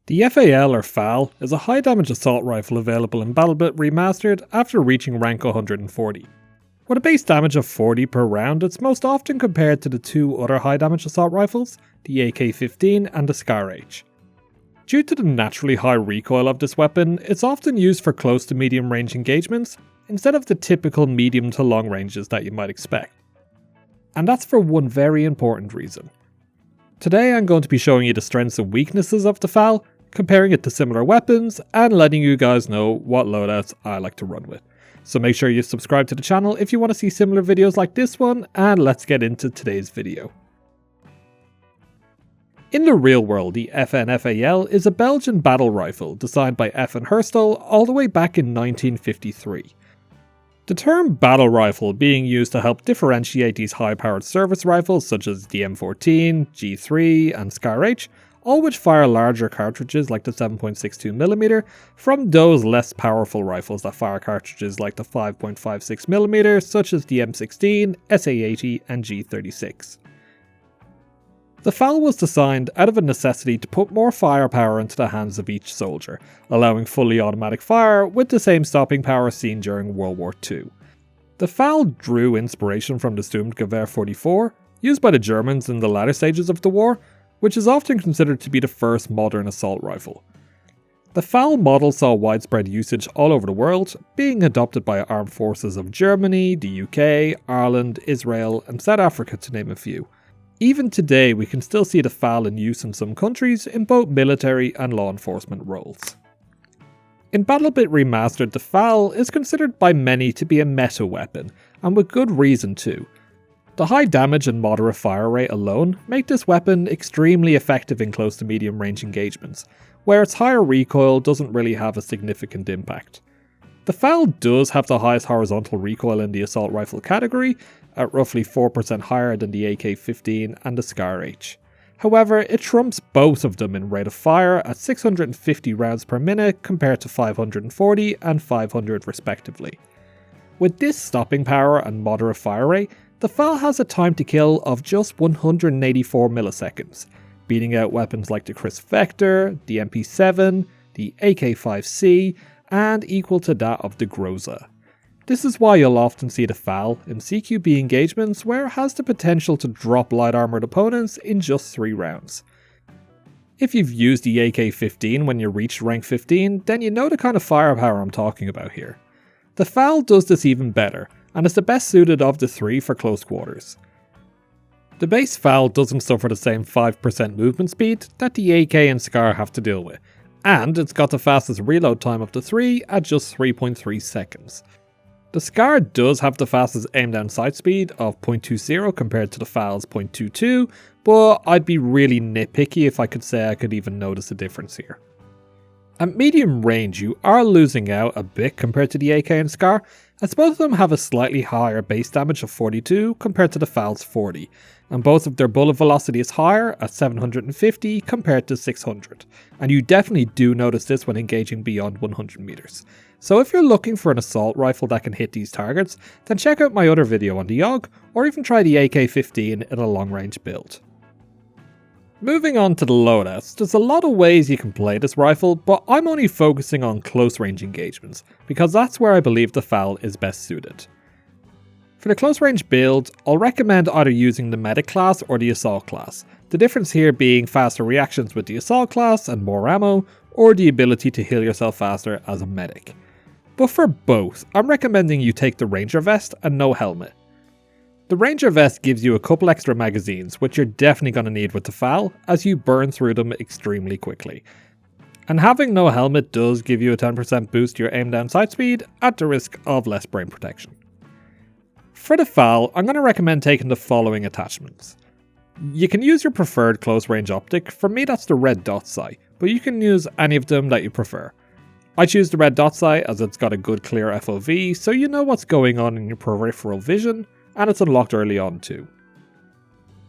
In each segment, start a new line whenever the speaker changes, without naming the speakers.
The FAL or FAL is a high damage assault rifle available in BattleBit Remastered after reaching rank 140. With a base damage of 40 per round, it's most often compared to the two other high damage assault rifles, the AK-15 and the SCAR-H. Due to the naturally high recoil of this weapon, it's often used for close to medium range engagements instead of the typical medium to long ranges that you might expect. And that's for one very important reason. Today I'm going to be showing you the strengths and weaknesses of the FAL, comparing it to similar weapons, and letting you guys know what loadouts I like to run with. So make sure you subscribe to the channel if you want to see similar videos like this one, and let's get into today's video. In the real world, the FN-FAL is a Belgian battle rifle designed by FN Herstal all the way back in 1953. The term battle rifle being used to help differentiate these high-powered service rifles such as the M14, G3 and SCAR-H, all which fire larger cartridges like the 7.62mm from those less powerful rifles that fire cartridges like the 5.56mm such as the M16, SA-80 and G36. The FAL was designed out of a necessity to put more firepower into the hands of each soldier, allowing fully automatic fire with the same stopping power seen during World War II. The FAL drew inspiration from the Sturmgewehr 44, used by the Germans in the latter stages of the war, which is often considered to be the first modern assault rifle. The FAL model saw widespread usage all over the world, being adopted by armed forces of Germany, the UK, Ireland, Israel and South Africa to name a few. Even today, we can still see the FAL in use in some countries in both military and law enforcement roles. In BattleBit Remastered, the FAL is considered by many to be a meta weapon, and with good reason too. The high damage and moderate fire rate alone make this weapon extremely effective in close to medium range engagements, where its higher recoil doesn't really have a significant impact. The FAL does have the highest horizontal recoil in the assault rifle category, at roughly 4% higher than the AK-15 and the SCAR-H. However, it trumps both of them in rate of fire at 650 rounds per minute compared to 540 and 500 respectively. With this stopping power and moderate fire rate, the FAL has a time to kill of just 184 milliseconds, beating out weapons like the Kriss Vector, the MP7, the AK-5C, and equal to that of the Groza. This is why you'll often see the FAL in CQB engagements where it has the potential to drop light armoured opponents in just 3 rounds. If you've used the AK-15 when you reach rank 15, then you know the kind of firepower I'm talking about here. The FAL does this even better, and is the best suited of the 3 for close quarters. The base FAL doesn't suffer the same 5% movement speed that the AK and SCAR have to deal with, and it's got the fastest reload time of the 3 at just 3.3 seconds. The SCAR does have the fastest aim down sight speed of 0.20 compared to the FAL's 0.22, but I'd be really nitpicky if I could say I could even notice a difference here. At medium range, you are losing out a bit compared to the AK and SCAR, as both of them have a slightly higher base damage of 42 compared to the FAL's 40, and both of their bullet velocity is higher at 750 compared to 600, and you definitely do notice this when engaging beyond 100 meters. So if you're looking for an assault rifle that can hit these targets, then check out my other video on the AUG, or even try the AK-15 in a long range build. Moving on to the loadouts, there's a lot of ways you can play this rifle, but I'm only focusing on close range engagements, because that's where I believe the FAL is best suited. For the close range build, I'll recommend either using the medic class or the assault class, the difference here being faster reactions with the assault class and more ammo, or the ability to heal yourself faster as a medic. But for both, I'm recommending you take the Ranger Vest and no helmet. The Ranger Vest gives you a couple extra magazines, which you're definitely going to need with the FAL, as you burn through them extremely quickly. And having no helmet does give you a 10% boost to your aim down sight speed, at the risk of less brain protection. For the FAL, I'm going to recommend taking the following attachments. You can use your preferred close range optic, for me that's the red dot sight, but you can use any of them that you prefer. I choose the red dot sight as it's got a good clear FOV, so you know what's going on in your peripheral vision, and it's unlocked early on too.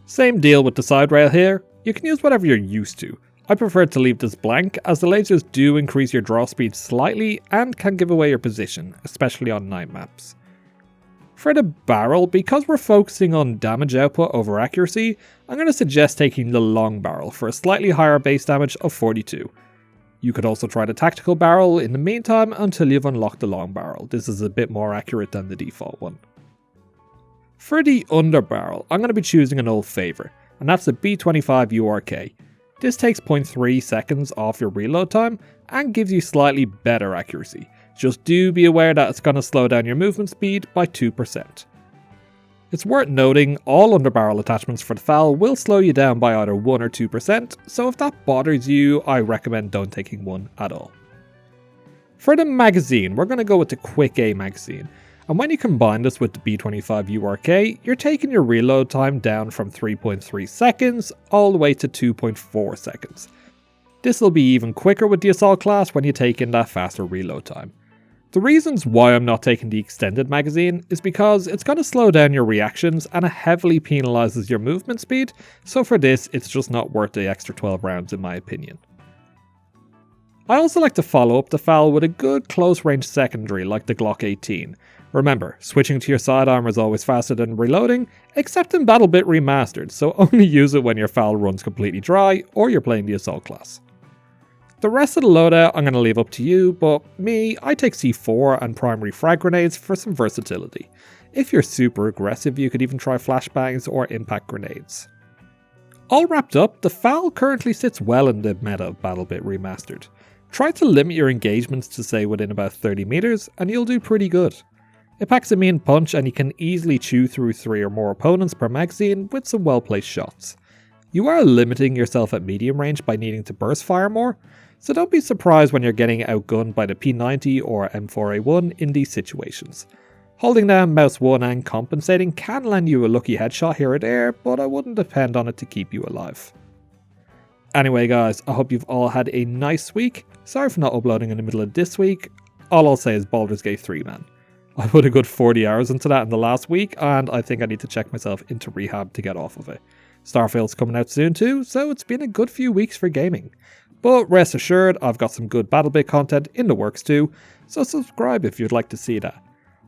Same deal with the side rail here, you can use whatever you're used to. I prefer to leave this blank as the lasers do increase your draw speed slightly and can give away your position, especially on night maps. For the barrel, because we're focusing on damage output over accuracy, I'm going to suggest taking the long barrel for a slightly higher base damage of 42. You could also try the tactical barrel in the meantime until you've unlocked the long barrel. This is a bit more accurate than the default one. For the underbarrel, I'm going to be choosing an old favourite, and that's the B25 URK. This takes 0.3 seconds off your reload time and gives you slightly better accuracy. Just do be aware that it's going to slow down your movement speed by 2%. It's worth noting all underbarrel attachments for the FAL will slow you down by either 1 or 2%, so if that bothers you, I recommend don't taking one at all. For the magazine, we're going to go with the Quick A magazine, and when you combine this with the B25 URK, you're taking your reload time down from 3.3 seconds all the way to 2.4 seconds. This will be even quicker with the Assault class when you take in that faster reload time. The reasons why I'm not taking the extended magazine is because it's going to slow down your reactions and it heavily penalises your movement speed, so for this it's just not worth the extra 12 rounds in my opinion. I also like to follow up the FAL with a good close range secondary like the Glock 18. Remember, switching to your sidearm is always faster than reloading, except in BattleBit Remastered, so only use it when your FAL runs completely dry or you're playing the Assault class. The rest of the loadout I'm going to leave up to you, but me, I take C4 and primary frag grenades for some versatility. If you're super aggressive, you could even try flashbangs or impact grenades. All wrapped up, the FAL currently sits well in the meta of BattleBit Remastered. Try to limit your engagements to say within about 30 meters and you'll do pretty good. It packs a mean punch and you can easily chew through 3 or more opponents per magazine with some well placed shots. You are limiting yourself at medium range by needing to burst fire more, so don't be surprised when you're getting outgunned by the P90 or M4A1 in these situations. Holding down mouse 1 and compensating can land you a lucky headshot here or there, but I wouldn't depend on it to keep you alive. Anyway guys, I hope you've all had a nice week. Sorry for not uploading in the middle of this week. All I'll say is Baldur's Gate 3 man. I put a good 40 hours into that in the last week and I think I need to check myself into rehab to get off of it. Starfield's coming out soon too, so it's been a good few weeks for gaming. But rest assured, I've got some good BattleBit content in the works too, so subscribe if you'd like to see that.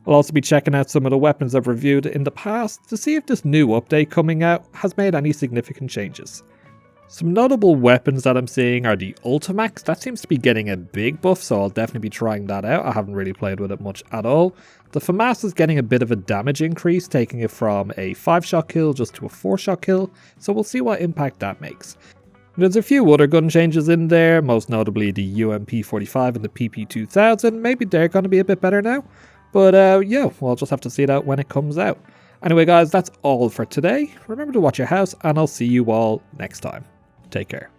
I'll also be checking out some of the weapons I've reviewed in the past to see if this new update coming out has made any significant changes. Some notable weapons that I'm seeing are the Ultimax. That seems to be getting a big buff, so I'll definitely be trying that out. I haven't really played with it much at all. The FAMAS is getting a bit of a damage increase, taking it from a 5-shot kill just to a 4-shot kill, so we'll see what impact that makes. There's a few other gun changes in there, most notably the UMP45 and the PP2000. Maybe they're going to be a bit better now, but yeah, we'll just have to see it out when it comes out. Anyway guys, that's all for today. Remember to watch your house, and I'll see you all next time. Take care.